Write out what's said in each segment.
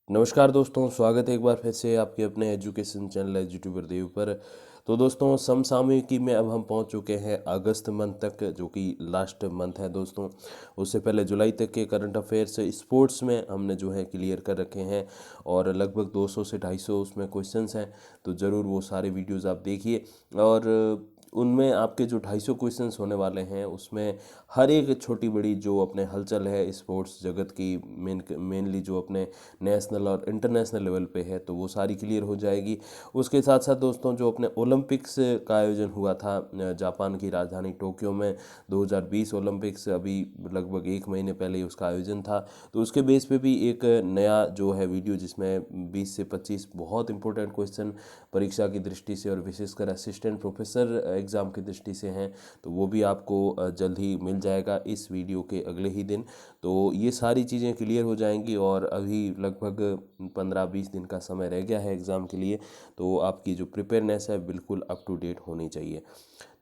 नमस्कार दोस्तों, स्वागत है एक बार फिर से आपके अपने एजुकेशन चैनल यूट्यूबर देव पर। तो दोस्तों, समसामयिकी में अब हम पहुंच चुके हैं अगस्त मंथ तक, जो कि लास्ट मंथ है दोस्तों। उससे पहले जुलाई तक के करंट अफेयर्स स्पोर्ट्स में हमने जो है क्लियर कर रखे हैं, और लगभग 200 से 250 उसमें क्वेश्चंस हैं। तो ज़रूर वो सारे वीडियोज़ आप देखिए। और उनमें आपके जो 250 क्वेश्चंस होने वाले हैं, उसमें हर एक छोटी बड़ी जो अपने हलचल है स्पोर्ट्स जगत की, मेनली जो अपने नेशनल और इंटरनेशनल लेवल पे है, तो वो सारी क्लियर हो जाएगी। उसके साथ साथ दोस्तों, जो अपने ओलंपिक्स का आयोजन हुआ था जापान की राजधानी टोक्यो में, 2020 ओलंपिक्स, अभी लगभग 1 महीने पहले ही उसका आयोजन था। तो उसके बेस पे भी एक नया जो है वीडियो, जिसमें 20 से 25 बहुत इंपॉर्टेंट क्वेश्चन परीक्षा की दृष्टि से और विशेषकर असिस्टेंट प्रोफेसर एग्ज़ाम की दृष्टि से हैं, तो वो भी आपको जल्द ही मिल जाएगा इस वीडियो के अगले ही दिन। तो ये सारी चीज़ें क्लियर हो जाएंगी, और अभी लगभग 15-20 दिन का समय रह गया है एग्ज़ाम के लिए। तो आपकी जो प्रिपेयरनेस है बिल्कुल अप टू डेट होनी चाहिए।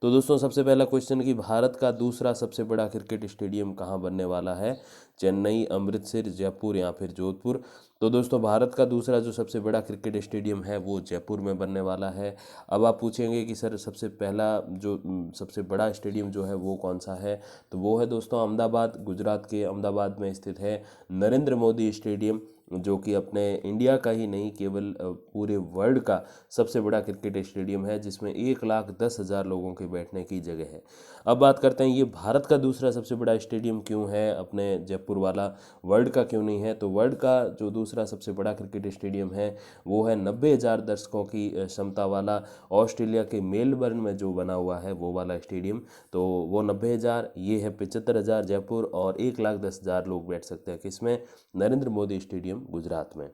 तो दोस्तों, सबसे पहला क्वेश्चन कि भारत का दूसरा सबसे बड़ा क्रिकेट स्टेडियम कहाँ बनने वाला है? चेन्नई, अमृतसर, जयपुर या फिर जोधपुर? तो दोस्तों, भारत का दूसरा जो सबसे बड़ा क्रिकेट स्टेडियम है वो जयपुर में बनने वाला है। अब आप पूछेंगे कि सर, सबसे पहला जो सबसे बड़ा स्टेडियम जो है वो कौन सा है? तो वो है दोस्तों अहमदाबाद, गुजरात के अहमदाबाद में स्थित है नरेंद्र मोदी स्टेडियम, जो कि अपने इंडिया का ही नहीं, केवल पूरे वर्ल्ड का सबसे बड़ा क्रिकेट स्टेडियम है, जिसमें 1,10,000 लोगों के बैठने की जगह है। अब बात करते हैं, ये भारत का दूसरा सबसे बड़ा स्टेडियम क्यों है, अपने जयपुर वाला, वर्ल्ड का क्यों नहीं है? तो वर्ल्ड का जो दूसरा सबसे बड़ा क्रिकेट स्टेडियम है वो है 90,000 दर्शकों की क्षमता वाला, ऑस्ट्रेलिया के मेलबर्न में जो बना हुआ है वो वाला स्टेडियम। तो वो 90,000, ये है 75,000 जयपुर, और 1,10,000 लोग बैठ सकते हैं किसमें? नरेंद्र मोदी स्टेडियम, गुजरात में।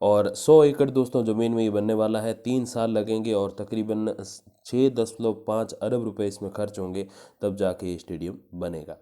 और 100 एकड़ दोस्तों ज़मीन में ये बनने वाला है। 3 साल लगेंगे और तकरीबन 6.5 अरब रुपए इसमें खर्च होंगे, तब जाके ये स्टेडियम बनेगा।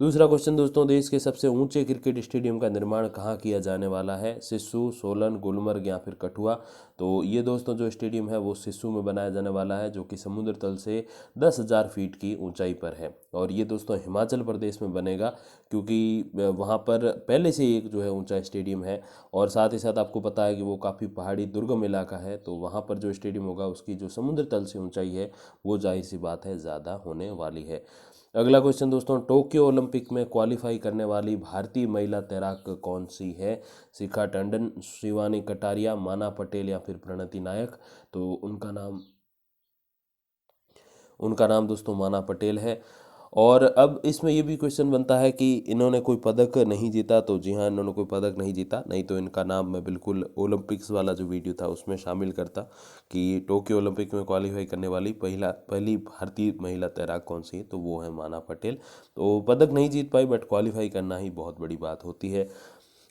दूसरा क्वेश्चन दोस्तों, देश के सबसे ऊंचे क्रिकेट स्टेडियम का निर्माण कहाँ किया जाने वाला है? सिस्सू, सोलन, गुलमर्ग या फिर कठुआ? तो ये दोस्तों जो स्टेडियम है वो सिस्सू में बनाया जाने वाला है, जो कि समुद्र तल से 10,000 फीट की ऊंचाई पर है। और ये दोस्तों हिमाचल प्रदेश में बनेगा, क्योंकि वहाँ पर पहले से एक जो है ऊंचा स्टेडियम है। और साथ ही साथ आपको पता है कि वो काफ़ी पहाड़ी दुर्गम इलाका है, तो वहाँ पर जो स्टेडियम होगा उसकी जो समुद्र तल से ऊंचाई है वो जाहिर सी बात है ज़्यादा होने वाली है। अगला क्वेश्चन दोस्तों, टोक्यो ओलंपिक में क्वालिफाई करने वाली भारतीय महिला तैराक कौन सी है? शिखा टंडन, शिवानी कटारिया, माना पटेल या फिर प्रणति नायक? तो उनका नाम दोस्तों माना पटेल है। और अब इसमें ये भी क्वेश्चन बनता है कि इन्होंने कोई पदक नहीं जीता। तो जी हाँ, इन्होंने कोई पदक नहीं जीता, नहीं तो इनका नाम मैं बिल्कुल ओलंपिक्स वाला जो वीडियो था उसमें शामिल करता कि टोक्यो ओलंपिक में क्वालिफाई करने वाली पहली भारतीय महिला तैराक कौन सी है, तो वो है माना पटेल। तो पदक नहीं जीत पाई, बट क्वालिफाई करना ही बहुत बड़ी बात होती है।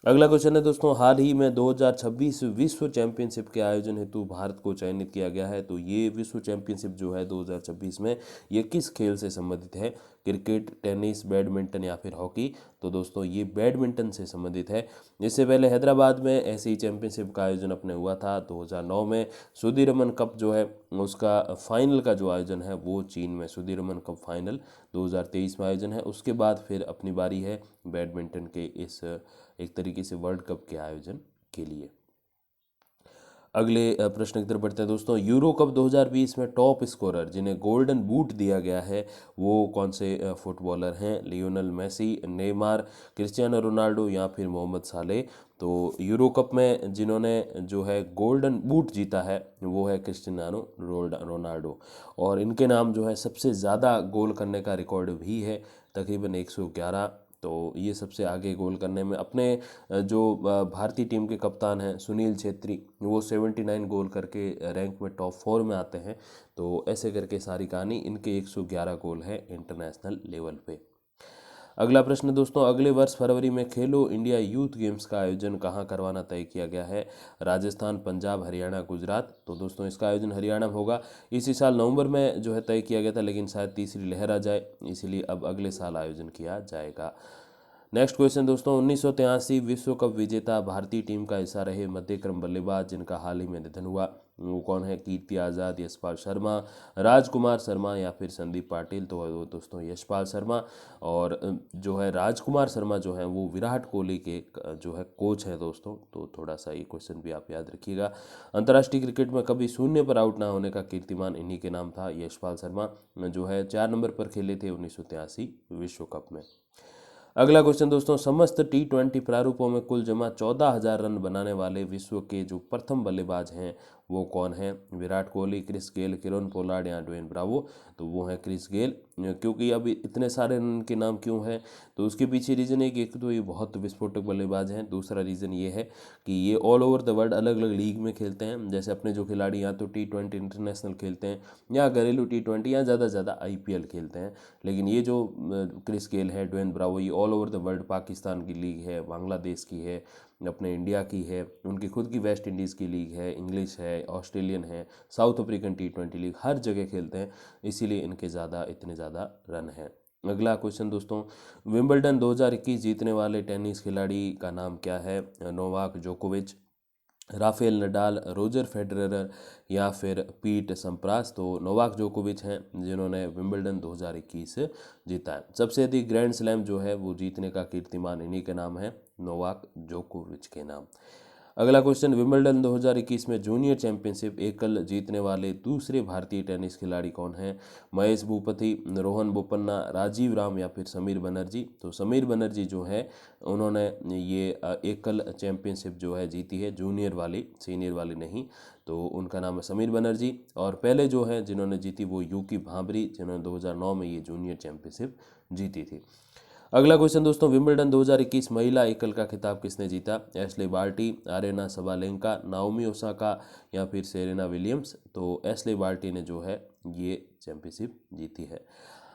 अगला क्वेश्चन है दोस्तों, हाल ही में 2026 विश्व चैंपियनशिप के आयोजन हेतु भारत को चयनित किया गया है। तो ये विश्व चैंपियनशिप जो है 2026 में, ये किस खेल से संबंधित है? क्रिकेट, टेनिस, बैडमिंटन या फिर हॉकी? तो दोस्तों ये बैडमिंटन से संबंधित है। इससे पहले हैदराबाद में ऐसे ही चैंपियनशिप का आयोजन अपने हुआ था 2009 में। सुदीरमन कप जो है उसका फाइनल का जो आयोजन है वो चीन में, सुदीरमन कप फाइनल 2023 में आयोजन है। उसके बाद फिर अपनी बारी है बैडमिंटन के इस एक तरीके से वर्ल्ड कप के आयोजन के लिए। अगले प्रश्न की तरफ बढ़ते हैं दोस्तों, यूरो कप 2020 में टॉप स्कोरर जिन्हें गोल्डन बूट दिया गया है वो कौन से फुटबॉलर हैं? Lionel Messi, Neymar, Cristiano Ronaldo या फिर मोहम्मद साले? तो यूरो कप में जिन्होंने जो है गोल्डन बूट जीता है वो है क्रिस्टियानो रोनाल्डो। और इनके नाम जो है सबसे ज़्यादा गोल करने का रिकॉर्ड भी है, तकरीबन 111। तो ये सबसे आगे गोल करने में अपने जो भारतीय टीम के कप्तान हैं सुनील छेत्री, वो 79 गोल करके रैंक में टॉप 4 में आते हैं। तो ऐसे करके सारी कहानी, इनके 111 गोल है इंटरनेशनल लेवल पे। अगला प्रश्न दोस्तों, अगले वर्ष फरवरी में खेलो इंडिया यूथ गेम्स का आयोजन कहाँ करवाना तय किया गया है? राजस्थान, पंजाब, हरियाणा, गुजरात? तो दोस्तों इसका आयोजन हरियाणा में होगा। इसी साल नवंबर में जो है तय किया गया था, लेकिन शायद तीसरी लहर आ जाए, इसीलिए अब अगले साल आयोजन किया जाएगा। नेक्स्ट क्वेश्चन दोस्तों, 1983 विश्व कप विजेता भारतीय टीम का हिस्सा रहे मध्यक्रम बल्लेबाज जिनका हाल ही में निधन हुआ, वो कौन है? कीर्ति आज़ाद, यशपाल शर्मा, राजकुमार शर्मा या फिर संदीप पाटिल। तो वो दोस्तों यशपाल शर्मा। और जो है राजकुमार शर्मा जो है वो विराट कोहली के जो है कोच है दोस्तों। तो थोड़ा सा ये क्वेश्चन भी आप याद रखिएगा। अंतर्राष्ट्रीय क्रिकेट में कभी शून्य पर आउट ना होने का कीर्तिमान इन्हीं के नाम था। यशपाल शर्मा जो है 4 नंबर पर खेले थे 1983 विश्व कप में। अगला क्वेश्चन दोस्तों, समस्त T20 प्रारूपों में कुल जमा 14,000 रन बनाने वाले विश्व के जो प्रथम बल्लेबाज हैं वो कौन है? Virat Kohli, Chris Gayle, Kieron Pollard या ड्वेन ब्रावो। तो वो है क्रिस गेल। क्योंकि अब इतने सारे रन के नाम क्यों हैं? तो उसके पीछे रीज़न है कि एक तो ये बहुत विस्फोटक बल्लेबाज हैं, दूसरा रीज़न ये है कि ये ऑल ओवर द वर्ल्ड अलग अलग लीग में खेलते हैं। जैसे अपने जो खिलाड़ी या तो T20 इंटरनेशनल खेलते हैं या घरेलू T20 या ज़्यादा से ज़्यादा IPL खेलते हैं। लेकिन ये जो क्रिस गेल है, ड्वेन ब्रावो, ये all over the world, Pakistan की लीग है, बांग्लादेश की है, अपने इंडिया की है, उनकी खुद की वेस्ट इंडीज़ की लीग है, इंग्लिश है, ऑस्ट्रेलियन है, साउथ अफ्रीकन T20 लीग, हर जगह खेलते हैं, इसीलिए इनके इतने ज़्यादा रन हैं। अगला क्वेश्चन दोस्तों, विंबलडन 2021 जीतने वाले टेनिस खिलाड़ी का नाम क्या है? नोवाक जोकोविच, राफेल नडाल, रोजर फेडरर या फिर पीट सम्प्रास। तो नोवाक जोकोविच हैं जिन्होंने विंबलडन 2021 जीता है। सबसे अधिक ग्रैंड स्लैम जो है वो जीतने का कीर्तिमान इन्हीं के नाम है, नोवाक जोकोविच के नाम। अगला क्वेश्चन, विंबलडन 2021 में जूनियर चैंपियनशिप एकल जीतने वाले दूसरे भारतीय टेनिस खिलाड़ी कौन हैं? महेश भूपति, रोहन बोपन्ना, राजीव राम या फिर समीर बनर्जी। तो समीर बनर्जी जो है उन्होंने ये एकल चैंपियनशिप जो है जीती है, जूनियर वाली, सीनियर वाली नहीं। तो उनका नाम है समीर बनर्जी। और पहले जो है जिन्होंने जीती वो यूकी भांबरी, जिन्होंने 2009 में ये जूनियर चैंपियनशिप जीती थी। अगला क्वेश्चन दोस्तों, विंबलडन 2021 महिला एकल का खिताब किसने जीता? Ashleigh Barty, Aryna Sabalenka, Naomi Osaka या फिर सेरेना विलियम्स। तो एशले बार्टी ने जो है ये चैंपियनशिप जीती है।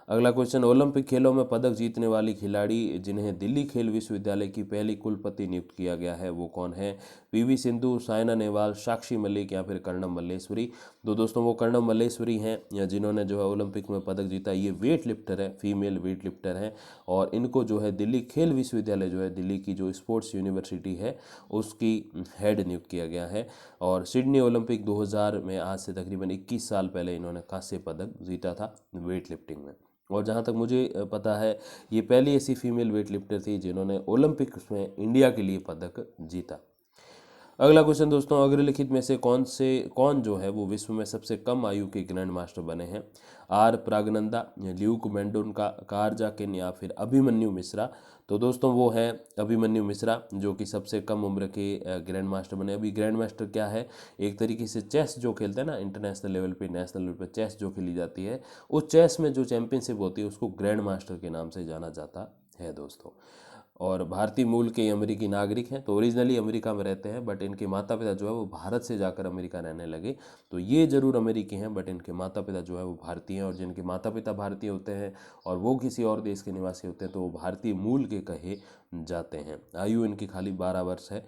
अगला क्वेश्चन, ओलंपिक खेलों में पदक जीतने वाली खिलाड़ी जिन्हें दिल्ली खेल विश्वविद्यालय की पहली कुलपति नियुक्त किया गया है वो कौन है? PV सिंधु, साइना नेहवाल, साक्षी मलिक या फिर कर्णम मल्लेश्वरी। तो दोस्तों वो कर्णम मल्लेश्वरी हैं या जिन्होंने जो है ओलंपिक में पदक जीता। ये वेट लिफ्टर है, फीमेल वेट लिफ्टर हैं। और इनको जो है दिल्ली खेल विश्वविद्यालय जो है, दिल्ली की जो स्पोर्ट्स यूनिवर्सिटी है उसकी हेड नियुक्त किया गया है। और सिडनी ओलंपिक 2000 में आज से तकरीबन 21 साल पहले इन्होंने कांस्य पदक जीता था वेट लिफ्टिंग में। और जहाँ तक मुझे पता है ये पहली ऐसी फीमेल वेट लिफ्टर थी जिन्होंने ओलंपिक्स में इंडिया के लिए पदक जीता। अगला क्वेश्चन दोस्तों, अग्रलिखित में से कौन जो है वो विश्व में सबसे कम आयु के ग्रैंड मास्टर बने हैं? आर प्रागनंदा, ल्यूक मेंडोनका, कारजाकिन या फिर अभिमन्यु मिश्रा। तो दोस्तों वो है अभिमन्यु मिश्रा जो कि सबसे कम उम्र के ग्रैंड मास्टर बने। अभी ग्रैंड मास्टर क्या है? एक तरीके से चेस जो खेलते हैं ना, इंटरनेशनल लेवल पे, नेशनल लेवल पे चेस जो खेली जाती है, उस चेस में जो चैंपियनशिप होती है उसको ग्रैंड मास्टर के नाम से जाना जाता है दोस्तों। और भारतीय मूल के अमेरिकी नागरिक हैं, तो ओरिजिनली अमेरिका में रहते हैं, बट इनके माता पिता जो है वो भारत से जाकर अमेरिका रहने लगे। तो ये जरूर अमेरिकी हैं बट इनके माता पिता जो है वो भारतीय हैं। और जिनके माता पिता भारतीय होते हैं और वो किसी और देश के निवासी होते हैं तो वो भारतीय मूल के कहे जाते हैं। आयु इनकी खाली 12 वर्ष है।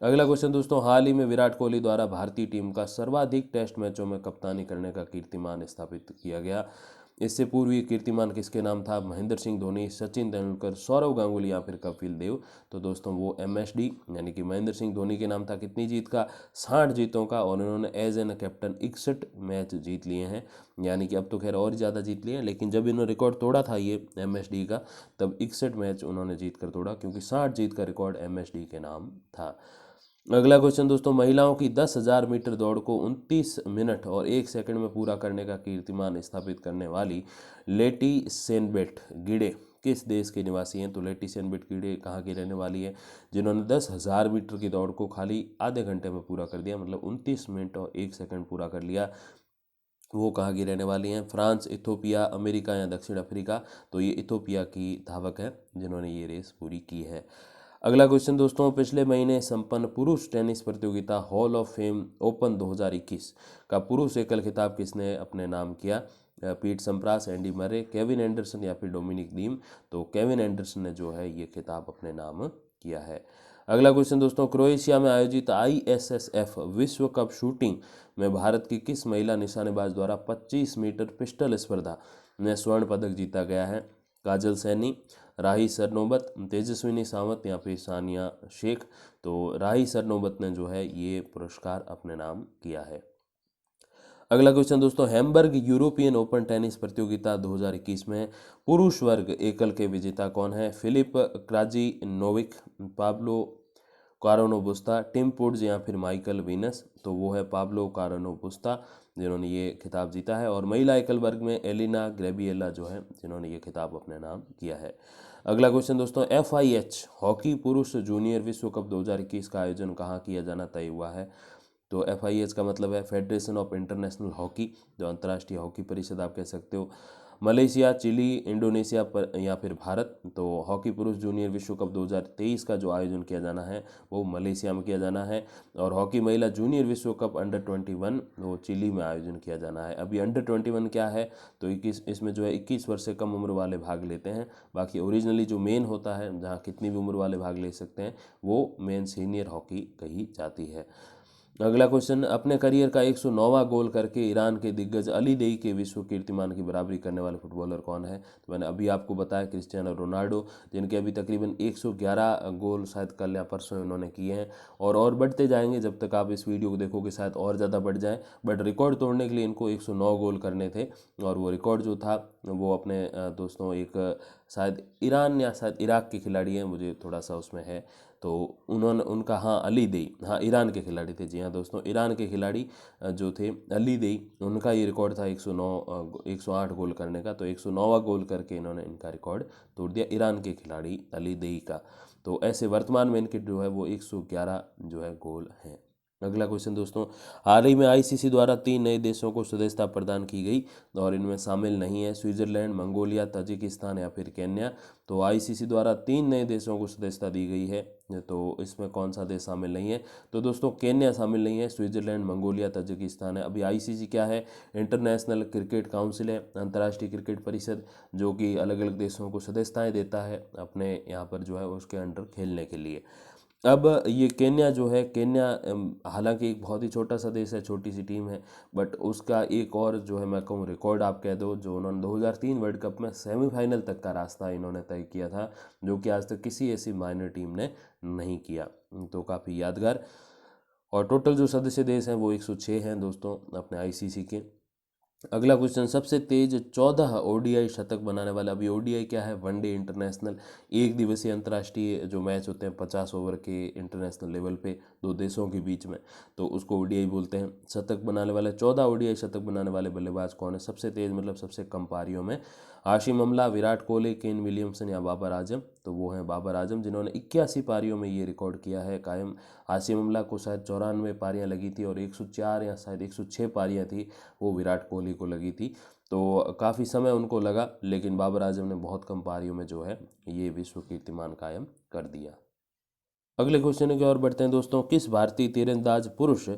अगला क्वेश्चन दोस्तों, हाल ही में विराट कोहली द्वारा भारतीय टीम का सर्वाधिक टेस्ट मैचों में कप्तानी करने का कीर्तिमान स्थापित किया गया। इससे पूर्व ये कीर्तिमान किसके नाम था? महेंद्र सिंह धोनी, सचिन तेंदुलकर, सौरव गांगुली या फिर कपिल देव। तो दोस्तों वो MSD यानी कि महेंद्र सिंह धोनी के नाम था। कितनी जीत का? 60 जीतों का। और उन्होंने एज एन कैप्टन 61 मैच जीत लिए हैं। यानी कि अब तो खैर और ज़्यादा जीत लिए हैं, लेकिन जब इन्होंने रिकॉर्ड तोड़ा था ये MSD का तब 61 मैच उन्होंने जीत कर तोड़ा, क्योंकि 60 जीत का रिकॉर्ड MSD के नाम था। अगला क्वेश्चन दोस्तों, महिलाओं की 10,000 मीटर दौड़ को 29 मिनट और 1 सेकंड में पूरा करने का कीर्तिमान स्थापित करने वाली लेटी सेनबेट गिडे किस देश के निवासी हैं? तो लेटी सेनबेट गिडे कहाँ की रहने वाली है जिन्होंने 10,000 मीटर की दौड़ को खाली आधे घंटे में पूरा कर दिया, मतलब 29 मिनट और 1 सेकंड पूरा कर लिया। वो कहाँ की रहने वाली हैं? फ्रांस, इथोपिया, अमेरिका या दक्षिण अफ्रीका। तो ये इथोपिया की धावक है जिन्होंने ये रेस पूरी की है। अगला क्वेश्चन दोस्तों, पिछले महीने संपन्न पुरुष टेनिस प्रतियोगिता हॉल ऑफ फेम ओपन 2021 का पुरुष एकल खिताब किसने अपने नाम किया? Pete Sampras, Andy Murray, Kevin Anderson या फिर डोमिनिक थीम। तो केविन एंडरसन ने जो है ये खिताब अपने नाम किया है। अगला क्वेश्चन दोस्तों, क्रोएशिया में आयोजित ISSF विश्व कप शूटिंग में भारत की किस महिला निशानेबाज द्वारा 25 मीटर पिस्टल स्पर्धा में स्वर्ण पदक जीता गया है? काजल सैनी, राही सरनोबत, तेजस्विनी सावंत या फिर सानिया शेख। तो राही सरनोबत ने जो है ये पुरस्कार अपने नाम किया है। अगला क्वेश्चन दोस्तों, हैम्बर्ग यूरोपियन ओपन टेनिस प्रतियोगिता 2021 में पुरुष वर्ग एकल के विजेता कौन है? फिलिप क्राजिनोविक, पाब्लो कारानो बुस्ता, टिम पुड्ज या फिर माइकल वीनस? तो वो है पाब्लो कारानो बुस्ता जिन्होंने ये खिताब जीता है। और महिला एकल वर्ग में एलिना ग्रेबिएला जो है जिन्होंने ये खिताब अपने नाम किया है। अगला क्वेश्चन दोस्तों, FIH हॉकी पुरुष जूनियर विश्व कप 2021 का आयोजन कहाँ किया जाना तय हुआ है? तो FIH का मतलब है फेडरेशन ऑफ इंटरनेशनल हॉकी, जो अंतर्राष्ट्रीय हॉकी परिषद आप कह सकते हो। मलेशिया, चिली, इंडोनेशिया पर या फिर भारत? तो हॉकी पुरुष जूनियर विश्व कप 2023 का जो आयोजन किया जाना है वो मलेशिया में किया जाना है। और हॉकी महिला जूनियर विश्व कप अंडर-21 वो चिली में आयोजन किया जाना है। अभी अंडर-21 क्या है? तो 21, इसमें जो है 21 वर्ष से कम उम्र वाले भाग लेते हैं। बाकी ओरिजिनली जो मेन होता है, जहाँ कितनी भी उम्र वाले भाग ले सकते हैं, वो मेन सीनियर हॉकी कही जाती है। अगला क्वेश्चन, अपने करियर का 109वां गोल करके ईरान के दिग्गज अली देई के विश्व कीर्तिमान की बराबरी करने वाले फुटबॉलर कौन है? तो मैंने अभी आपको बताया क्रिस्टियानो रोनाल्डो, जिनके अभी तकरीबन 111 गोल शायद कल या परसों उन्होंने किए हैं और बढ़ते जाएंगे। जब तक आप इस वीडियो को देखोगे शायद और ज़्यादा बढ़ जाए, बट रिकॉर्ड तोड़ने के लिए इनको 109 गोल करने थे। और वो रिकॉर्ड जो था वो अपने दोस्तों एक शायद ईरान या शायद इराक के खिलाड़ी हैं, मुझे थोड़ा सा उसमें है, तो उन्होंने उनका, हाँ अली देई, हाँ ईरान के खिलाड़ी थे, जी हाँ दोस्तों, ईरान के खिलाड़ी जो थे अली देई, उनका ये रिकॉर्ड था 108 गोल करने का। तो 109वां गोल करके इन्होंने इनका रिकॉर्ड तोड़ दिया, ईरान के खिलाड़ी अली देई का। तो ऐसे वर्तमान में इनके जो है वो 111 जो है गोल हैं। अगला क्वेश्चन दोस्तों, हाल ही में ICC द्वारा 3 नए देशों को सदस्यता प्रदान की गई और इनमें शामिल नहीं है स्विट्जरलैंड, मंगोलिया, तजिकिस्तान या फिर केन्या। तो ICC द्वारा 3 नए देशों को सदस्यता दी गई है, तो इसमें कौन सा देश शामिल नहीं है? तो दोस्तों केन्या शामिल नहीं है, स्विट्जरलैंड, मंगोलिया, तजिकिस्तान है। अभी ICC क्या है? इंटरनेशनल क्रिकेट काउंसिल है, अंतर्राष्ट्रीय क्रिकेट परिषद, जो कि अलग अलग देशों को सदस्यताएँ देता है अपने यहाँ पर जो है उसके अंडर खेलने के लिए। अब ये केन्या जो है, केन्या हालांकि एक बहुत ही छोटा सा देश है, छोटी सी टीम है, बट उसका एक और जो है मैं कहूँ रिकॉर्ड आप कह दो, जो उन्होंने 2003 वर्ल्ड कप में सेमीफाइनल तक का रास्ता इन्होंने तय किया था, जो कि आज तक किसी ऐसी माइनर टीम ने नहीं किया। तो काफ़ी यादगार। और टोटल जो सदस्य देश हैं वो 106 हैं दोस्तों अपने ICC के। अगला क्वेश्चन, सबसे तेज 14 ODI शतक बनाने वाला, अभी ODI क्या है? वनडे इंटरनेशनल, एक दिवसीय अंतर्राष्ट्रीय जो मैच होते हैं 50 ओवर के इंटरनेशनल लेवल पे दो देशों के बीच में, तो उसको ODI बोलते हैं। शतक बनाने वाले 14 ODI शतक बनाने वाले बल्लेबाज कौन है? सबसे तेज मतलब सबसे कम पारियों में, हाशिम अमला, विराट कोहली, केन विलियमसन या बाबर आजम? तो वो हैं बाबर आजम, जिन्होंने 81 पारियों में ये रिकॉर्ड किया है कायम। हाशिम अमला को शायद 94 पारियाँ लगी थी और 104 या शायद 106 पारियाँ थी वो विराट कोहली को लगी थी। तो काफ़ी समय उनको लगा, लेकिन बाबर आजम ने बहुत कम पारियों में जो है ये विश्व कीर्तिमान कायम कर दिया। अगले क्वेश्चन की ओर बढ़ते हैं दोस्तों, किस भारतीय तीरंदाज पुरुष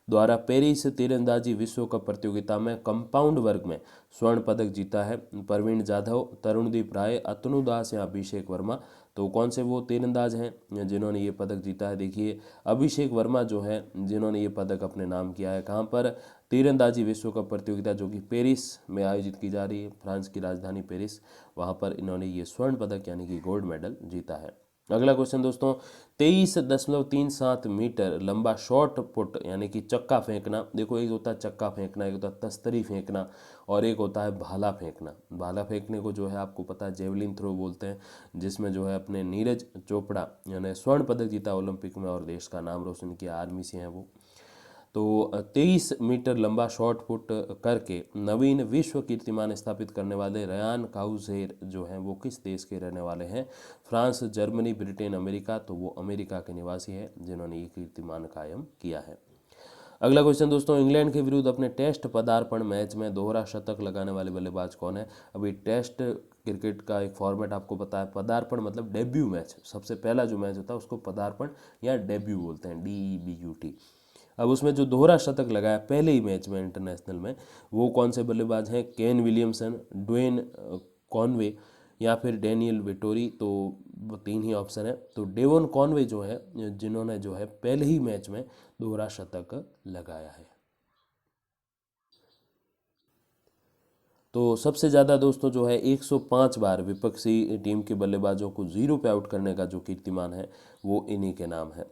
द्वारा पेरिस तीरंदाजी विश्व कप प्रतियोगिता में कंपाउंड वर्ग में स्वर्ण पदक जीता है? प्रवीण जाधव, तरुणदीप राय, अतनु दास या अभिषेक वर्मा? तो कौन से वो तीरंदाज हैं जिन्होंने ये पदक जीता है? देखिए अभिषेक वर्मा जो है जिन्होंने ये पदक अपने नाम किया है। कहाँ पर? तीरंदाजी विश्व कप प्रतियोगिता जो कि पेरिस में आयोजित की जा रही है, फ्रांस की राजधानी पेरिस, वहाँ पर इन्होंने ये स्वर्ण पदक यानी कि गोल्ड मेडल जीता है। अगला क्वेश्चन दोस्तों, 23.37 मीटर लंबा शॉर्ट पुट यानी कि चक्का फेंकना, देखो एक होता है चक्का फेंकना, एक होता है तस्तरी फेंकना और एक होता है भाला फेंकना। भाला फेंकने को जो है आपको पता है जेवलिन थ्रो बोलते हैं, जिसमें जो है अपने नीरज चोपड़ा यानी स्वर्ण पदक जीता ओलंपिक में और देश का नाम रोशन किया, आर्मी से हैं वो। तो 23 मीटर लंबा शॉर्ट पुट करके नवीन विश्व कीर्तिमान स्थापित करने वाले रयान काउजेर जो हैं वो किस देश के रहने वाले हैं? France, Germany, Britain, America? तो वो अमेरिका के निवासी हैं जिन्होंने ये कीर्तिमान कायम किया है। अगला क्वेश्चन दोस्तों, इंग्लैंड के विरुद्ध अपने टेस्ट पदार्पण मैच में दोहरा शतक लगाने वाले बल्लेबाज कौन है? अभी टेस्ट क्रिकेट का एक फॉर्मेट आपको पता है, पदार्पण मतलब डेब्यू मैच, सबसे पहला जो मैच होता है उसको पदार्पण या डेब्यू बोलते हैं, DEBUT। अब उसमें जो दोहरा शतक लगाया पहले ही मैच में इंटरनेशनल में, वो कौन से बल्लेबाज हैं? केन विलियमसन, ड्वेन कॉनवे या फिर डैनियल वेटोरी? तो वो तीन ही ऑप्शन है। तो डेवन कॉनवे जो है जिन्होंने जो है पहले ही मैच में दोहरा शतक लगाया है। तो सबसे ज़्यादा दोस्तों जो है 105 बार विपक्षी टीम के बल्लेबाजों को 0 पे आउट करने का जो कीर्तिमान है वो इन्हीं के नाम है।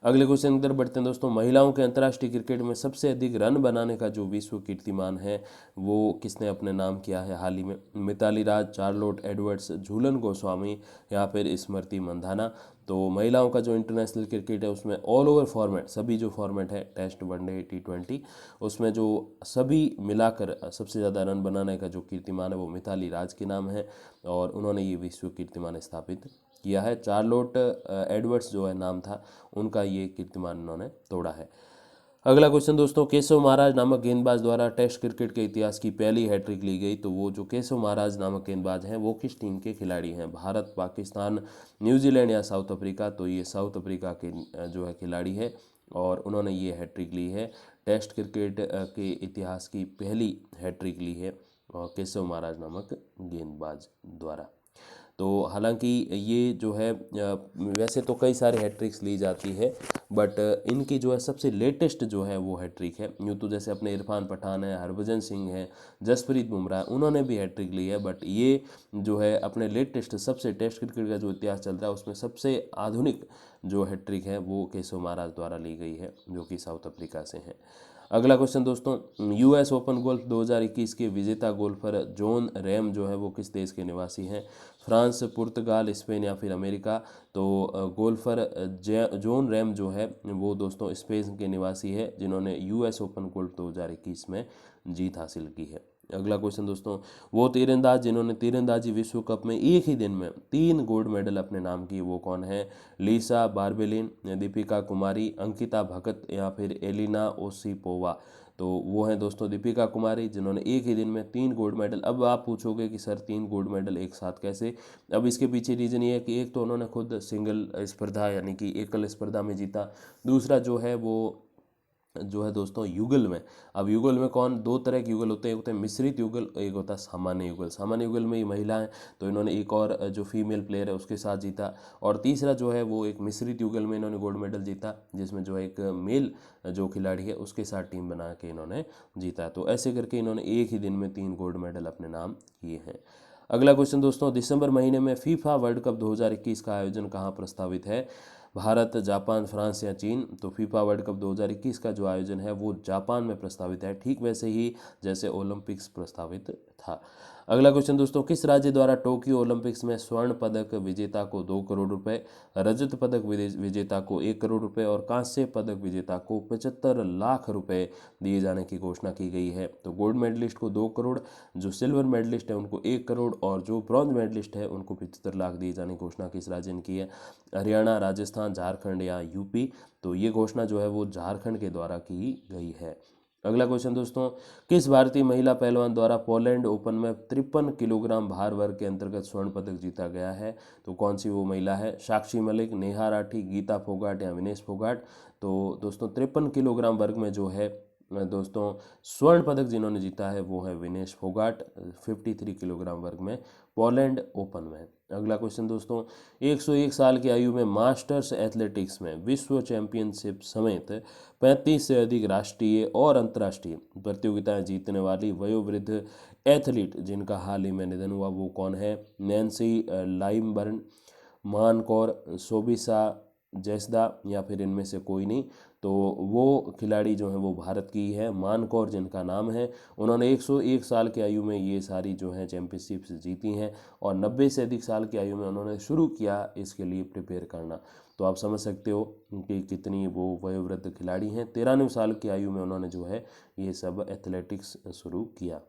अगले क्वेश्चन की तरफ बढ़ते हैं दोस्तों। महिलाओं के अंतर्राष्ट्रीय क्रिकेट में सबसे अधिक रन बनाने का जो विश्व कीर्तिमान है वो किसने अपने नाम किया है हाल ही में? मिताली राज, चार्लोट एडवर्ड्स, झूलन गोस्वामी या फिर स्मृति मंधाना। तो महिलाओं का जो इंटरनेशनल क्रिकेट है उसमें ऑल ओवर फॉर्मेट, सभी जो फॉर्मेट है टेस्ट, वनडे, T20, उसमें जो सभी मिलाकर सबसे ज़्यादा रन बनाने का जो कीर्तिमान है वो मिताली राज के नाम है और उन्होंने ये विश्व कीर्तिमान स्थापित किया है। चार्लोट एडवर्ड्स जो है नाम था उनका, ये कीर्तिमान उन्होंने तोड़ा है। अगला क्वेश्चन दोस्तों, केशव महाराज नामक गेंदबाज द्वारा टेस्ट क्रिकेट के इतिहास की पहली हैट्रिक ली गई। तो वो जो केशव महाराज नामक गेंदबाज हैं वो किस टीम के खिलाड़ी हैं? भारत, पाकिस्तान, न्यूजीलैंड या साउथ अफ्रीका? तो ये साउथ अफ्रीका के जो है खिलाड़ी है और उन्होंने ये हैट्रिक ली है। टेस्ट क्रिकेट के इतिहास की पहली हैट्रिक ली है और केशव महाराज नामक गेंदबाज द्वारा। तो हालांकि ये जो है वैसे तो कई सारे हैट्रिक्स ली जाती है, बट इनकी जो है सबसे लेटेस्ट जो है वो हैट्रिक है। यूँ तो जैसे अपने इरफान पठान है, हरभजन सिंह है, जसप्रीत बुमराह, उन्होंने भी हैट्रिक ली है, बट ये जो है अपने लेटेस्ट सबसे टेस्ट क्रिकेट का जो इतिहास चल रहा है उसमें सबसे आधुनिक जो हैट्रिक है वो केशव महाराज द्वारा ली गई है, जो कि साउथ अफ्रीका से हैं। अगला क्वेश्चन दोस्तों, US ओपन गोल्फ 2021 के विजेता गोल्फर जॉन रैम जो है वो किस देश के निवासी हैं? फ्रांस, पुर्तगाल, स्पेन या फिर अमेरिका? तो गोल्फर जॉन रैम जो है वो दोस्तों स्पेन के निवासी है, जिन्होंने US ओपन गोल्फ 2021 में जीत हासिल की है। अगला क्वेश्चन दोस्तों, वो तीरंदाज जिन्होंने तीरंदाजी विश्व कप में एक ही दिन में 3 गोल्ड मेडल अपने नाम किए वो कौन है? लीसा बार्बेलिन, दीपिका कुमारी, अंकिता भगत या फिर एलिना ओसिपोवा? तो वो हैं दोस्तों दीपिका कुमारी, जिन्होंने एक ही दिन में 3 गोल्ड मेडल। अब आप पूछोगे कि सर 3 गोल्ड मेडल एक साथ कैसे? अब इसके पीछे रीज़न ये है कि एक तो उन्होंने खुद सिंगल स्पर्धा यानी कि एकल स्पर्धा में जीता, दूसरा जो है वो जो है दोस्तों युगल में। अब युगल में कौन, दो तरह के युगल होते हैं, एक होते हैं मिश्रित युगल, एक होता है सामान्य युगल। सामान्य युगल में ये महिला है तो इन्होंने एक और जो फीमेल प्लेयर है उसके साथ जीता, और तीसरा जो है वो एक मिश्रित युगल में इन्होंने गोल्ड मेडल जीता, जिसमें जो है एक मेल जो खिलाड़ी है उसके साथ टीम बना के इन्होंने जीता। तो ऐसे करके इन्होंने एक ही दिन में 3 गोल्ड मेडल अपने नाम किए हैं। अगला क्वेश्चन दोस्तों, दिसंबर महीने में फीफा वर्ल्ड कप 2021 का आयोजन कहाँ प्रस्तावित है? भारत, जापान, फ्रांस या चीन? तो फीफा वर्ल्ड कप 2021 का जो आयोजन है वो जापान में प्रस्तावित है, ठीक वैसे ही जैसे ओलंपिक्स प्रस्तावित था। अगला क्वेश्चन दोस्तों, किस राज्य द्वारा टोक्यो ओलंपिक्स में स्वर्ण पदक विजेता को 2 करोड़ रुपए, रजत पदक विजेता को 1 करोड़ रुपए और कांस्य पदक विजेता को 75 लाख रुपए दिए जाने की घोषणा की गई है? तो गोल्ड मेडलिस्ट को 2 करोड़, जो सिल्वर मेडलिस्ट है उनको 1 करोड़ और जो ब्रॉन्ज मेडलिस्ट है उनको 75 लाख दिए जाने की घोषणा किस राज्य ने की है? हरियाणा, राजस्थान, झारखंड या यूपी? तो ये घोषणा जो है वो झारखंड के द्वारा की गई है। अगला क्वेश्चन दोस्तों, किस भारतीय महिला पहलवान द्वारा पोलैंड ओपन में 53 किलोग्राम भार वर्ग के अंतर्गत स्वर्ण पदक जीता गया है? तो कौन सी वो महिला है? साक्षी मलिक, नेहा राठी, गीता फोगाट या विनेश फोगाट? तो दोस्तों 53 किलोग्राम वर्ग में जो है दोस्तों स्वर्ण पदक जिन्होंने जीता है वो है विनेश फोगाट, 53 किलोग्राम वर्ग में पोलैंड ओपन में। अगला क्वेश्चन दोस्तों, 101 साल की आयु में मास्टर्स एथलेटिक्स में विश्व चैंपियनशिप समेत 35 से अधिक राष्ट्रीय और अंतर्राष्ट्रीय प्रतियोगिताएं जीतने वाली वयोवृद्ध एथलीट जिनका हाल ही में निधन हुआ वो कौन है? नैन्सी लाइमबर्न, मानकौर, सोबिसा जैसदा या फिर इनमें से कोई नहीं? तो वो खिलाड़ी जो हैं वो भारत की ही है, मानकौर जिनका नाम है। उन्होंने 101 साल की आयु में ये सारी जो हैं चैंपियनशिप्स जीती हैं और 90 से अधिक साल की आयु में उन्होंने शुरू किया इसके लिए प्रिपेयर करना। तो आप समझ सकते हो कि कितनी वो वयोवृद्ध खिलाड़ी हैं। 93 साल की आयु में उन्होंने जो है ये सब एथलेटिक्स शुरू किया।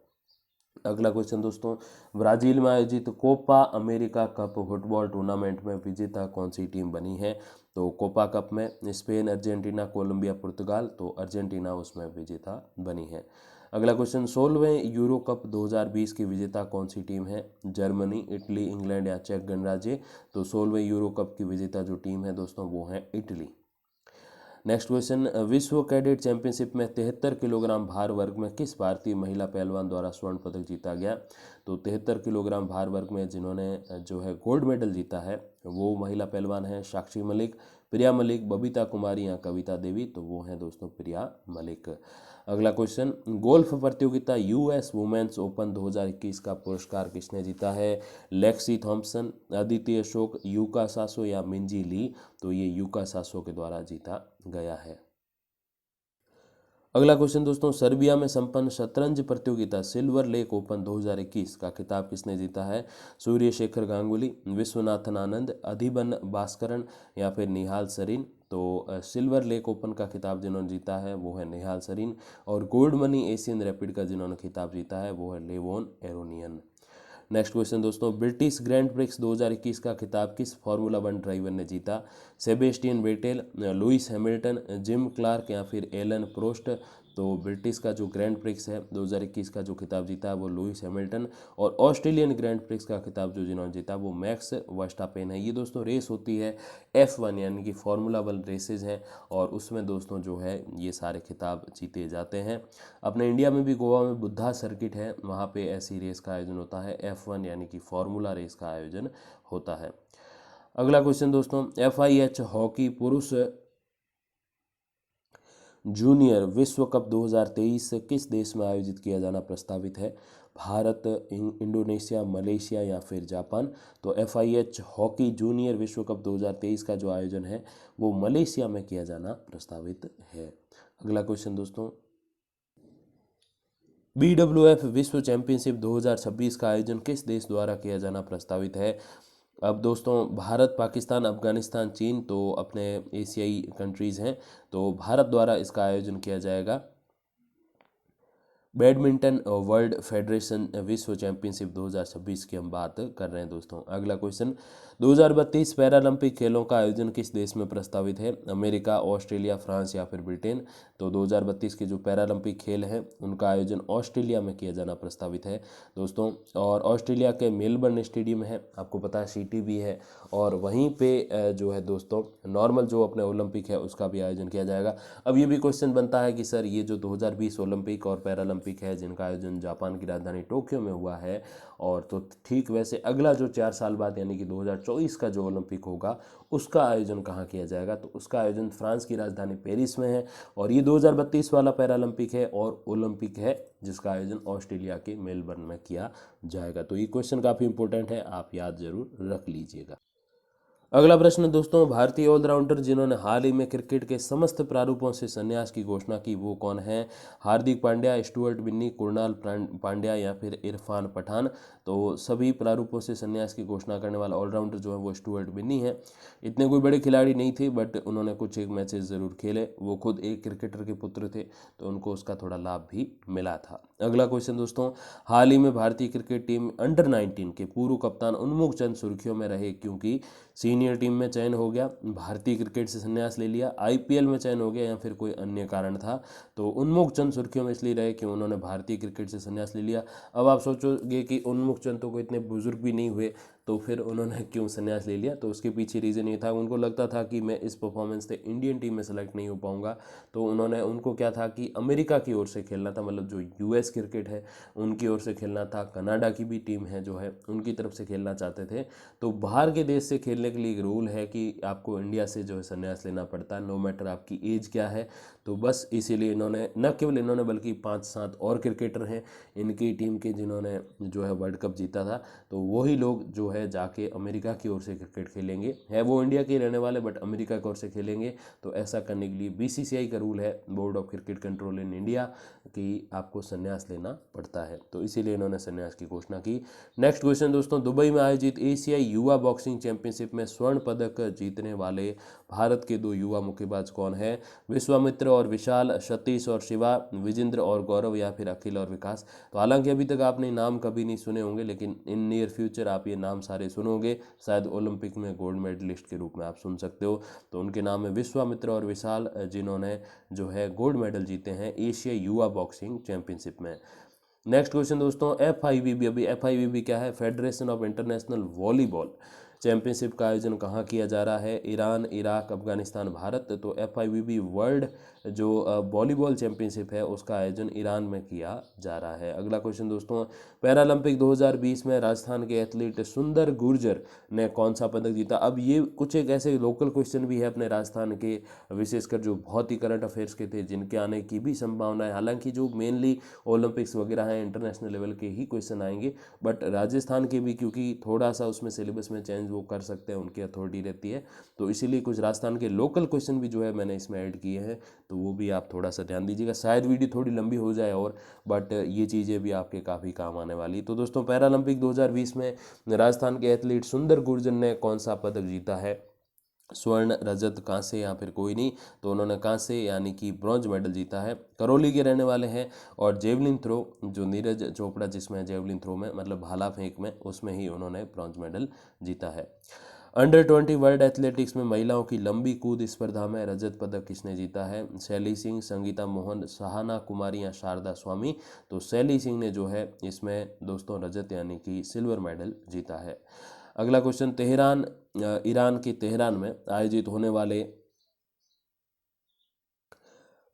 अगला क्वेश्चन दोस्तों, ब्राज़ील में आयोजित Copa America cup football tournament में विजेता कौन सी टीम बनी है? तो कोपा कप में स्पेन, अर्जेंटीना, कोलंबिया, पुर्तगाल? तो अर्जेंटीना उसमें विजेता बनी है। अगला क्वेश्चन, 16वें यूरो कप 2020 की विजेता कौन सी टीम है? जर्मनी, इटली, इंग्लैंड या चेक गणराज्य? तो 16वें यूरो कप की विजेता जो टीम है दोस्तों वो है इटली। नेक्स्ट क्वेश्चन, विश्व कैडेट चैंपियनशिप में 73 किलोग्राम भार वर्ग में किस भारतीय महिला पहलवान द्वारा स्वर्ण पदक जीता गया? तो 73 किलोग्राम भार वर्ग में जिन्होंने जो है गोल्ड मेडल जीता है वो महिला पहलवान है साक्षी मलिक, प्रिया मलिक, बबीता कुमारी या कविता देवी, तो वो हैं दोस्तों प्रिया मलिक। अगला क्वेश्चन, गोल्फ प्रतियोगिता यूएस वुमेन्स ओपन 2021 का पुरस्कार किसने जीता है? Lexi Thompson, Aditi Ashok, Yuka Saso या मिंजी ली, तो ये यूका सासो के द्वारा जीता गया है। अगला क्वेश्चन दोस्तों, सर्बिया में संपन्न शतरंज प्रतियोगिता सिल्वर लेक ओपन 2021 का खिताब किसने जीता है? सूर्य शेखर गांगुली, विश्वनाथन आनंद, अधिबन भास्करन या फिर निहाल सरीन, तो सिल्वर लेक ओपन का खिताब जिन्होंने जीता है वो है निहाल सरीन। और गोल्ड मनी एशियन रैपिड का जिन्होंने खिताब जीता है वो है लेवोन एरोनियन। नेक्स्ट क्वेश्चन दोस्तों, ब्रिटिश ग्रैंड प्रिक्स 2021 का खिताब किस फार्मूला वन ड्राइवर ने जीता? Sebastian Vettel, Lewis Hamilton, Jim Clark या फिर एलन प्रोस्ट, तो ब्रिटिश का जो ग्रैंड प्रिक्स है 2021 का जो खिताब जीता है वो लुइस हैमिल्टन। और ऑस्ट्रेलियन ग्रैंड प्रिक्स का खिताब जो जिन्होंने जीता वो मैक्स वर्स्टापेन है। ये दोस्तों रेस होती है F1 यानी कि फार्मूला वन रेसेज हैं, और उसमें दोस्तों जो है ये सारे खिताब जीते जाते हैं। अपने इंडिया में भी गोवा में बुद्धा सर्किट है, वहाँ पे ऐसी रेस का आयोजन होता है, F1 यानी कि फार्मूला रेस का आयोजन होता है। अगला क्वेश्चन दोस्तों, FIH हॉकी पुरुष जूनियर विश्व कप 2023 किस देश में आयोजित किया जाना प्रस्तावित है? भारत, इंडोनेशिया, मलेशिया या फिर जापान, तो FIH हॉकी जूनियर विश्व कप 2023 का जो आयोजन है वो मलेशिया में किया जाना प्रस्तावित है। अगला क्वेश्चन दोस्तों, BWF विश्व चैंपियनशिप 2026 का आयोजन किस देश द्वारा किया जाना प्रस्तावित है? अब दोस्तों भारत, पाकिस्तान, अफगानिस्तान, चीन, तो अपने एशियाई कंट्रीज़ हैं, तो भारत द्वारा इसका आयोजन किया जाएगा। बैडमिंटन वर्ल्ड फेडरेशन विश्व चैंपियनशिप 2026 की हम बात कर रहे हैं दोस्तों। अगला क्वेश्चन, 2032 पैरालंपिक खेलों का आयोजन किस देश में प्रस्तावित है? अमेरिका, ऑस्ट्रेलिया, फ्रांस या फिर ब्रिटेन, तो 2032 के जो पैरालंपिक खेल हैं उनका आयोजन ऑस्ट्रेलिया में किया जाना प्रस्तावित है दोस्तों। और ऑस्ट्रेलिया के मेलबर्न स्टेडियम है, आपको पता है सिटी भी है, और वहीं पे जो है दोस्तों नॉर्मल जो अपने ओलंपिक है उसका भी आयोजन किया जाएगा। अब ये भी क्वेश्चन बनता है कि सर ये जो 2020 ओलंपिक और पैरालंपिक है जिनका आयोजन जापान की राजधानी टोक्यो में हुआ है, और तो ठीक वैसे अगला जो 4 साल बाद यानी कि 2024 का जो ओलंपिक होगा उसका आयोजन कहाँ किया जाएगा? तो उसका आयोजन फ्रांस की राजधानी पेरिस में है। और ये 2032 वाला पैरालंपिक है और ओलंपिक है जिसका आयोजन ऑस्ट्रेलिया के मेलबर्न में किया जाएगा। तो ये क्वेश्चन काफ़ी इंपॉर्टेंट है, आप याद जरूर रख लीजिएगा। अगला प्रश्न दोस्तों, भारतीय ऑलराउंडर जिन्होंने हाल ही में क्रिकेट के समस्त प्रारूपों से संन्यास की घोषणा की वो कौन है? हार्दिक पांड्या, स्टुअर्ट बिन्नी, कुणाल पांड्या या फिर इरफान पठान, तो सभी प्रारूपों से संन्यास की घोषणा करने वाला ऑलराउंडर जो है वो स्टुअर्ट बिन्नी है। इतने कोई बड़े खिलाड़ी नहीं थे बट उन्होंने कुछ एक मैचेस ज़रूर खेले, वो खुद एक क्रिकेटर के पुत्र थे तो उनको उसका थोड़ा लाभ भी मिला था। अगला क्वेश्चन दोस्तों, हाल ही में भारतीय क्रिकेट टीम अंडर 19 के पूर्व कप्तान उन्मुख चंद सुर्खियों में रहे क्योंकि सीनियर टीम में चयन हो गया, भारतीय क्रिकेट से संन्यास ले लिया, IPL में चयन हो गया या फिर कोई अन्य कारण था? तो उन्मुख चंद सुर्खियों में इसलिए रहे कि उन्होंने भारतीय क्रिकेट से संन्यास ले लिया। अब आप सोचोगे कि उन्मुख चंद तो कोई इतने बुजुर्ग भी नहीं हुए तो फिर उन्होंने क्यों संन्यास ले लिया? तो उसके पीछे रीज़न ये था, उनको लगता था कि मैं इस परफॉर्मेंस से इंडियन टीम में सेलेक्ट नहीं हो पाऊंगा, तो उनको क्या था कि अमेरिका की ओर से खेलना था, मतलब जो US क्रिकेट है उनकी ओर से खेलना था, कनाडा की भी टीम है जो है उनकी तरफ से खेलना चाहते थे। तो बाहर के देश से खेलने के लिए एक रूल है कि आपको इंडिया से जो है संन्यास लेना पड़ता है, नो मैटर आपकी एज क्या है। तो बस इसीलिए इन्होंने, न केवल इन्होंने बल्कि 5-7 और क्रिकेटर हैं इनकी टीम के जिन्होंने जो है वर्ल्ड कप जीता था, तो वही लोग जो है जाके अमेरिका की ओर से क्रिकेट खेलेंगे, है वो इंडिया के रहने वाले बट अमेरिका की ओर से खेलेंगे। तो ऐसा करने के लिए BCCI का रूल है, board of cricket control in India, कि आपको संन्यास लेना पड़ता है, तो इसीलिए इन्होंने संन्यास की घोषणा की। नेक्स्ट क्वेश्चन दोस्तों, दुबई में आयोजित एशियाई युवा बॉक्सिंग चैंपियनशिप में स्वर्ण पदक जीतने वाले भारत के 2 युवा मुक्केबाज कौन है? विश्वामित्र और विशाल, सतीश और शिवा, विजेंद्र और गौरव या फिर अखिल और विकास। तो हालांकि अभी तक आपने नाम कभी नहीं सुने होंगे लेकिन इन नियर फ्यूचर आप ये नाम सारे सुनोगे, शायद ओलंपिक में गोल्ड मेडलिस्ट के रूप में आप सुन सकते हो। तो उनके नाम है विश्वामित्र और विशाल, जिन्होंने जो है गोल्ड मेडल जीते हैं एशियाई युवा बॉक्सिंग चैंपियनशिप में। नेक्स्ट क्वेश्चन दोस्तों, FIVB, अभी FIVB क्या है? Federation of international volleyball, championship का आयोजन कहाँ किया जा रहा है? Iran, Iraq, Afghanistan, Bharat. तो FIVB वर्ल्ड जो वॉलीबॉल चैंपियनशिप है उसका आयोजन ईरान में किया जा रहा है। अगला क्वेश्चन दोस्तों, पैरालंपिक 2020 में राजस्थान के एथलीट सुंदर गुर्जर ने कौन सा पदक जीता? अब ये कुछ एक ऐसे लोकल क्वेश्चन भी है अपने राजस्थान के, विशेषकर जो बहुत ही करंट अफेयर्स के थे, जिनके आने की भी संभावना है। हालांकि जो मेनली ओलंपिक्स वगैरह हैं, इंटरनेशनल लेवल के ही क्वेश्चन आएंगे, बट राजस्थान के भी क्योंकि थोड़ा सा उसमें सिलेबस में चेंज वो कर सकते हैं, उनकी अथॉरिटी रहती है, तो इसीलिए कुछ राजस्थान के लोकल क्वेश्चन भी जो है मैंने इसमें ऐड किए हैं, तो वो भी आप थोड़ा सा ध्यान दीजिएगा। शायद वीडियो थोड़ी लंबी हो जाए और, बट ये चीज़ें भी आपके काफ़ी काम आने वाली। तो दोस्तों, पैरालंपिक 2020 में राजस्थान के एथलीट सुंदर गुर्जर ने कौन सा पदक जीता है? स्वर्ण, रजत, कांसे या फिर कोई नहीं? तो उन्होंने कांसे यानी कि ब्रॉन्ज मेडल जीता है। करौली के रहने वाले हैं। और जेवलिन थ्रो, जो नीरज चोपड़ा जिसमें जेवलिन थ्रो में मतलब भाला फेंक में, उसमें ही उन्होंने ब्रॉन्ज मेडल जीता है। अंडर-20 वर्ल्ड एथलेटिक्स में महिलाओं की लंबी कूद स्पर्धा में रजत पदक किसने जीता है? शैली सिंह, संगीता मोहन, सहाना कुमारी या शारदा स्वामी? तो शैली सिंह ने जो है इसमें दोस्तों रजत यानी कि सिल्वर मेडल जीता है। अगला क्वेश्चन, तेहरान, ईरान के तेहरान में आयोजित होने वाले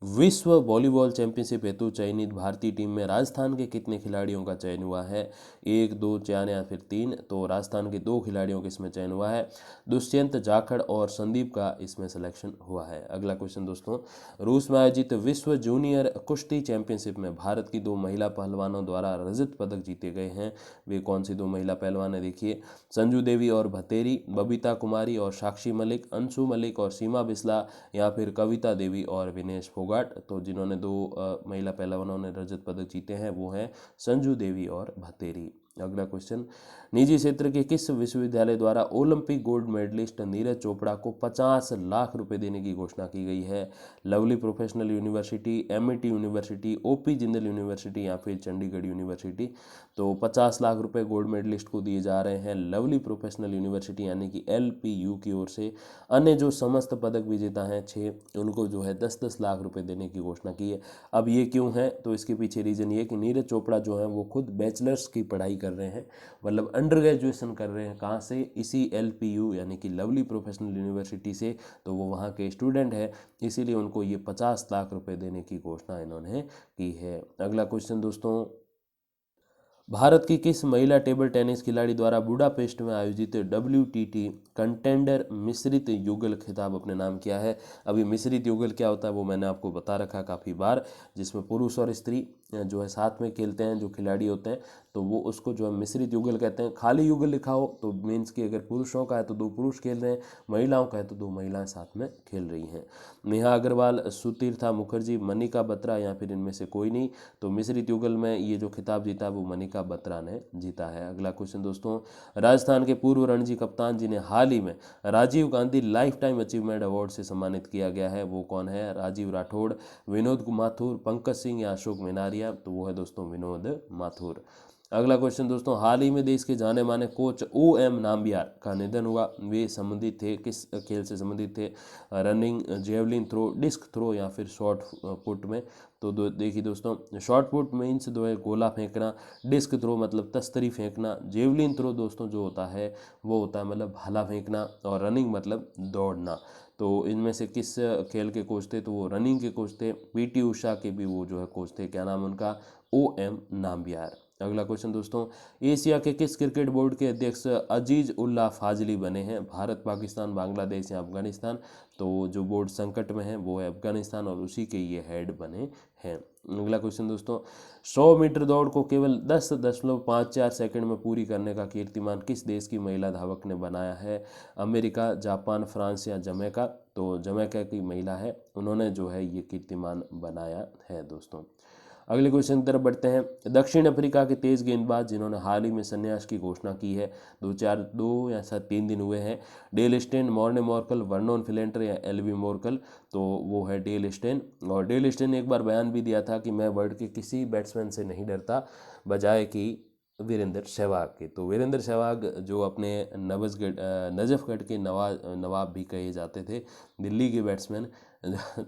विश्व वॉलीबॉल चैंपियनशिप हेतु चयनित भारतीय टीम में राजस्थान के कितने खिलाड़ियों का चयन हुआ है? 1, 2, 4 या फिर 3? तो राजस्थान के 2 खिलाड़ियों का इसमें चयन हुआ है। दुष्यंत जाखड़ और संदीप का इसमें सिलेक्शन हुआ है। अगला क्वेश्चन दोस्तों, रूस में आयोजित विश्व जूनियर कुश्ती चैंपियनशिप में भारत की 2 महिला पहलवानों द्वारा रजत पदक जीते गए हैं। वे कौन सी 2 महिला पहलवान है? देखिए, संजू देवी और भतेरी, बबीता कुमारी और साक्षी मलिक, अंशु मलिक और सीमा बिस्ला, या फिर कविता देवी और विनेश फोगाट? तो जिन्होंने 2 महिला पहलवानों ने रजत पदक जीते हैं वो हैं संजू देवी और भतेरी। अगला क्वेश्चन, निजी क्षेत्र के किस विश्वविद्यालय द्वारा Olympic gold medallist Neeraj Chopra को 50 लाख रुपए देने की घोषणा की गई है? Lovely professional university, MIT university, OP Jindal university या फिर चंडीगढ़ यूनिवर्सिटी? तो 50 लाख रुपए गोल्ड मेडलिस्ट को दिए जा रहे हैं लवली प्रोफेशनल यूनिवर्सिटी यानी कि LPU की ओर से। अन्य जो समस्त पदक विजेता हैं 6, उनको जो है 10-10 लाख रुपए देने की घोषणा की है। अब ये क्यों है? तो इसके पीछे रीज़न ये कि नीरज चोपड़ा जो है वो खुद बैचलर्स की पढ़ाई कर रहे हैं, मतलब अंडर ग्रेजुएशन कर रहे हैं। कहाँ से? इसी LPU यानी कि लवली प्रोफेशनल यूनिवर्सिटी से। तो वो वहाँ के स्टूडेंट है, इसीलिए उनको ये 50 लाख रुपए देने की घोषणा इन्होंने की है। अगला क्वेश्चन दोस्तों, भारत की किस महिला टेबल टेनिस खिलाड़ी द्वारा बुडापेस्ट में आयोजित WTT कंटेंडर मिश्रित युगल खिताब अपने नाम किया है? अभी मिश्रित युगल क्या होता है वो मैंने आपको बता रखा काफ़ी बार, जिसमें पुरुष और स्त्री जो है साथ में खेलते हैं जो खिलाड़ी होते हैं, तो वो उसको जो है मिश्रित युगल कहते हैं। खाली युगल लिखा हो तो मीन्स कि अगर पुरुषों का है तो 2 पुरुष खेल रहे हैं, महिलाओं का है तो 2 महिलाएं साथ में खेल रही हैं। नेहा अग्रवाल, सुतीर्था मुखर्जी, मनिका बत्रा या फिर इनमें से कोई नहीं? तो मिश्रित युगल में ये जो खिताब जीता वो मनिका बत्रा ने जीता है। अगला क्वेश्चन दोस्तों, राजस्थान के पूर्व रणजी कप्तान जिन्हें हाल ही में Rajiv Gandhi life time achievement award से सम्मानित किया गया है वो कौन है? राजीव राठौड़, विनोद माथुर, पंकज सिंह या अशोक मिनारिया? तो वो है दोस्तों विनोद माथुर। अगला क्वेश्चन दोस्तों, हाल ही में देश के जाने माने कोच OM नाम्बियार का निधन हुआ। वे संबंधित थे किस खेल से संबंधित थे? Running, javelin throw, disc throw या फिर शॉर्ट पुट में? तो देखिए दोस्तों, शॉर्ट पुट मीन्स जो है गोला फेंकना, डिस्क थ्रो मतलब तस्तरी फेंकना, जेवलिन थ्रो दोस्तों जो होता है वो होता है मतलब भाला फेंकना, और रनिंग मतलब दौड़ना। तो इनमें से किस खेल के कोच थे? तो वो रनिंग के कोच थे। PT उषा के भी वो जो है कोच थे। क्या नाम उनका? OM नाम्बियार। अगला क्वेश्चन दोस्तों, एशिया के किस क्रिकेट बोर्ड के अध्यक्ष अजीज उल्लाह फाजली बने हैं? भारत, पाकिस्तान, बांग्लादेश या अफगानिस्तान? तो जो बोर्ड संकट में है वो है अफगानिस्तान और उसी के ये हेड बने हैं। अगला क्वेश्चन दोस्तों, 100 मीटर दौड़ को केवल 10.54 सेकंड में पूरी करने का कीर्तिमान किस देश की महिला धावक ने बनाया है? अमेरिका, जापान, फ्रांस या जमैका? तो जमैका की महिला है, उन्होंने जो है ये कीर्तिमान बनाया है दोस्तों। अगले क्वेश्चन की तरफ बढ़ते हैं। दक्षिण अफ्रीका के तेज गेंदबाज जिन्होंने हाल ही में संन्यास की घोषणा की है, 2 या शायद 3 दिन हुए हैं, Dale Steyn, Morne Morkel, Vernon Philander या LV मोर्कल? तो वो है डेल स्टेन। और डेल स्टेन ने एक बार बयान भी दिया था कि मैं वर्ल्ड के किसी बैट्समैन से नहीं डरता, बजाय कि वीरेंद्र सहवाग के। तो वीरेंद्र सहवाग जो अपने नजफगढ़ के नवाब भी कहे जाते थे, दिल्ली के बैट्समैन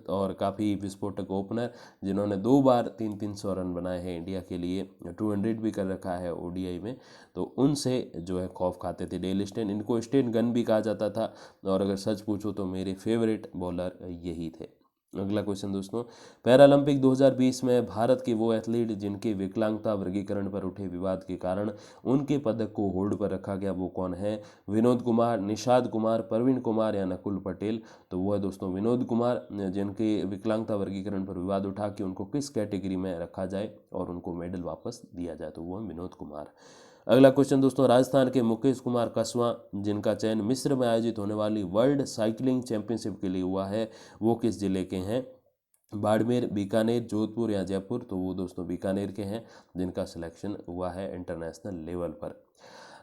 और काफ़ी विस्फोटक ओपनर, जिन्होंने 2 बार 300 रन बनाए हैं इंडिया के लिए, 200 भी कर रखा है ओडीआई में। तो उनसे जो है खौफ खाते थे डेल स्टेन। इनको स्टेन गन भी कहा जाता था, और अगर सच पूछो तो मेरे फेवरेट बॉलर यही थे। अगला क्वेश्चन दोस्तों, पैरालंपिक 2020 में भारत के वो एथलीट जिनके विकलांगता वर्गीकरण पर उठे विवाद के कारण उनके पदक को होल्ड पर रखा गया, वो कौन है? विनोद कुमार, निषाद कुमार, प्रवीण कुमार या नकुल पटेल? तो वो है दोस्तों विनोद कुमार, जिनके विकलांगता वर्गीकरण पर विवाद उठा कि उनको किस कैटेगरी में रखा जाए और उनको मेडल वापस दिया जाए, तो वो है विनोद कुमार। अगला क्वेश्चन दोस्तों, राजस्थान के मुकेश कुमार कसवां, जिनका चयन मिस्र में आयोजित होने वाली वर्ल्ड साइकिलिंग चैंपियनशिप के लिए हुआ है, वो किस जिले के हैं? बाड़मेर, बीकानेर, जोधपुर या जयपुर? तो वो दोस्तों बीकानेर के हैं, जिनका सिलेक्शन हुआ है इंटरनेशनल लेवल पर।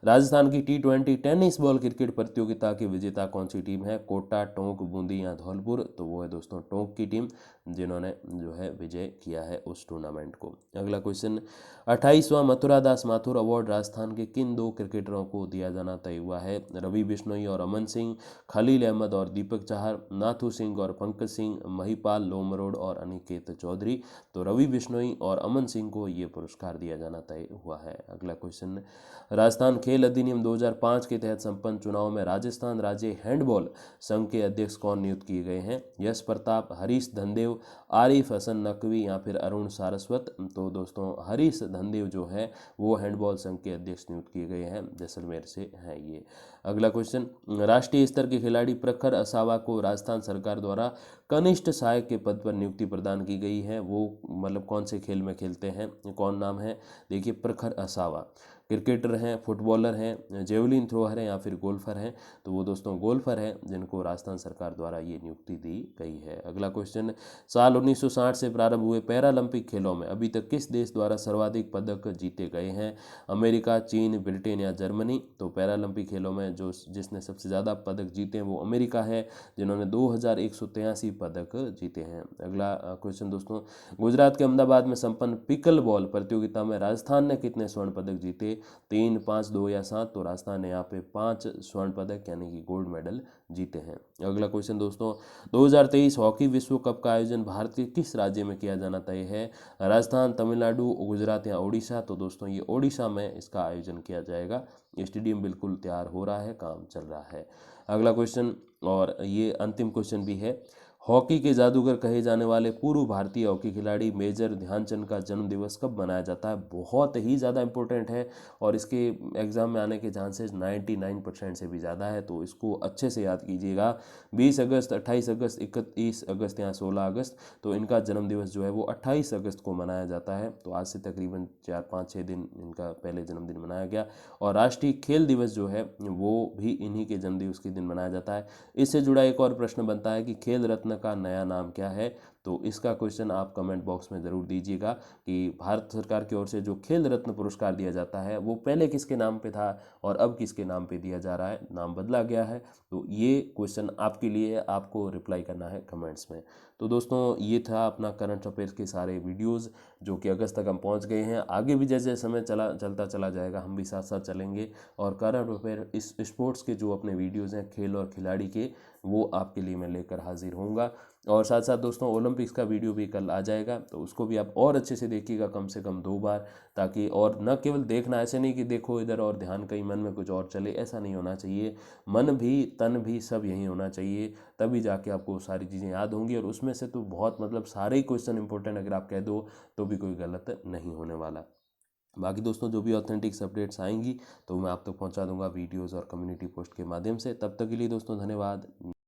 राजस्थान की T20 टेनिस बॉल क्रिकेट प्रतियोगिता की विजेता कौन सी टीम है? कोटा, टोंक, बूंदी या धौलपुर? तो वो है दोस्तों टोंक की टीम, जिन्होंने जो है विजय किया है उस टूर्नामेंट को। अगला क्वेश्चन, 28वां मथुरा दास माथुर अवार्ड राजस्थान के किन 2 क्रिकेटरों को दिया जाना तय हुआ है? रवि बिश्नोई और अमन सिंह, खलील अहमद और दीपक चाहर, नाथू सिंह और पंकज सिंह, महिपाल लोमरोड और अनिकेत चौधरी? तो रवि बिश्नोई और अमन सिंह को ये पुरस्कार दिया जाना तय हुआ है। अगला क्वेश्चन, राजस्थान खेल अधिनियम 2005 के तहत संपन्न चुनाव में राजस्थान राज्य हैंडबॉल संघ के अध्यक्ष कौन नियुक्त किए गए हैं? यश प्रताप, हरीश धनदेव, आरिफ हसन नकवी या फिर अरुण सारस्वत? तो दोस्तों हरीश धनदेव जो है वो हैंडबॉल संघ के अध्यक्ष नियुक्त किए गए हैं, जैसलमेर से हैं ये। अगला क्वेश्चन, राष्ट्रीय स्तर के खिलाड़ी प्रखर असावा को राजस्थान सरकार द्वारा कनिष्ठ सहायक के पद पर नियुक्ति प्रदान की गई है, वो मतलब कौन से खेल में खेलते हैं, कौन नाम है? देखिए प्रखर असावा क्रिकेटर हैं, फुटबॉलर हैं, जेवलिन थ्रोअर हैं या फिर गोल्फर हैं? तो वो दोस्तों गोल्फर हैं, जिनको राजस्थान सरकार द्वारा ये नियुक्ति दी गई है। अगला क्वेश्चन, साल 1960 से प्रारंभ हुए पैरालंपिक खेलों में अभी तक किस देश द्वारा सर्वाधिक पदक जीते गए हैं? अमेरिका, चीन, ब्रिटेन या जर्मनी? तो पैरालंपिक खेलों में जिसने सबसे ज़्यादा पदक जीते हैं वो अमेरिका है, जिन्होंने 2183 पदक जीते हैं। अगला क्वेश्चन दोस्तों, गुजरात के अहमदाबाद में संपन्न पिकल बॉल प्रतियोगिता में राजस्थान ने कितने स्वर्ण पदक जीते? 3, 5, 2 या 7? तो राजस्थान ने यहाँ पे 5 स्वर्ण पदक यानी कि गोल्ड मेडल जीते हैं। अगला क्वेश्चन दोस्तों, 2023 हॉकी विश्व कप का आयोजन भारत के किस राज्य में किया जाना तय है? राजस्थान, तमिलनाडु, गुजरात या ओडिशा? तो दोस्तों ये ओडिशा में इसका आयोजन किया जाएगा। स्टेडियम बिल्कुल तैयार हो रहा है, काम चल रहा है। अगला क्वेश्चन, और ये अंतिम क्वेश्चन भी है, हॉकी के जादूगर कहे जाने वाले पूर्व भारतीय हॉकी खिलाड़ी मेजर ध्यानचंद का जन्म दिवस कब मनाया जाता है? बहुत ही ज़्यादा इंपॉर्टेंट है, और इसके एग्ज़ाम में आने के चांसेस 99% से भी ज़्यादा है, तो इसको अच्छे से याद कीजिएगा। 20 अगस्त, 28 अगस्त, 31 अगस्त या 16 अगस्त? तो इनका जन्म दिवस जो है वो 28 अगस्त को मनाया जाता है। तो आज से तकरीबन 4-5-6 दिन इनका पहले जन्मदिन मनाया गया। और राष्ट्रीय खेल दिवस जो है वो भी इन्हीं के जन्मदिवस के दिन मनाया जाता है। इससे जुड़ा एक और प्रश्न बनता है कि खेल रत्न का नया नाम क्या है? तो इसका क्वेश्चन आप कमेंट बॉक्स में ज़रूर दीजिएगा कि भारत सरकार की ओर से जो खेल रत्न पुरस्कार दिया जाता है वो पहले किसके नाम पे था और अब किसके नाम पे दिया जा रहा है, नाम बदला गया है? तो ये क्वेश्चन आपके लिए है, आपको रिप्लाई करना है कमेंट्स में। तो दोस्तों ये था अपना करंट अफेयर्स के सारे वीडियोज़, जो कि अगस्त तक हम पहुंच गए हैं। आगे भी जैसे समय चलता चला जाएगा हम भी साथ साथ चलेंगे, और करंट अफेयर इस स्पोर्ट्स के जो अपने वीडियोज़ हैं खेल और खिलाड़ी के, वो आपके लिए मैं लेकर हाजिर होऊंगा। और साथ साथ दोस्तों ओलंपिक्स का वीडियो भी कल आ जाएगा, तो उसको भी आप और अच्छे से देखिएगा, कम से कम 2 बार, ताकि, और न केवल देखना, ऐसे नहीं कि देखो इधर और ध्यान कहीं मन में कुछ और चले, ऐसा नहीं होना चाहिए। मन भी तन भी सब यही होना चाहिए, तभी जाके आपको सारी चीज़ें याद होंगी। और उसमें से तो बहुत मतलब सारे ही क्वेश्चन इंपॉर्टेंट अगर आप कह दो तो भी कोई गलत नहीं होने वाला। बाकी दोस्तों जो भी ऑथेंटिक्स अपडेट्स आएंगी तो मैं आप तक पहुंचा दूंगा वीडियोस और कम्युनिटी पोस्ट के माध्यम से। तब तक के लिए दोस्तों धन्यवाद।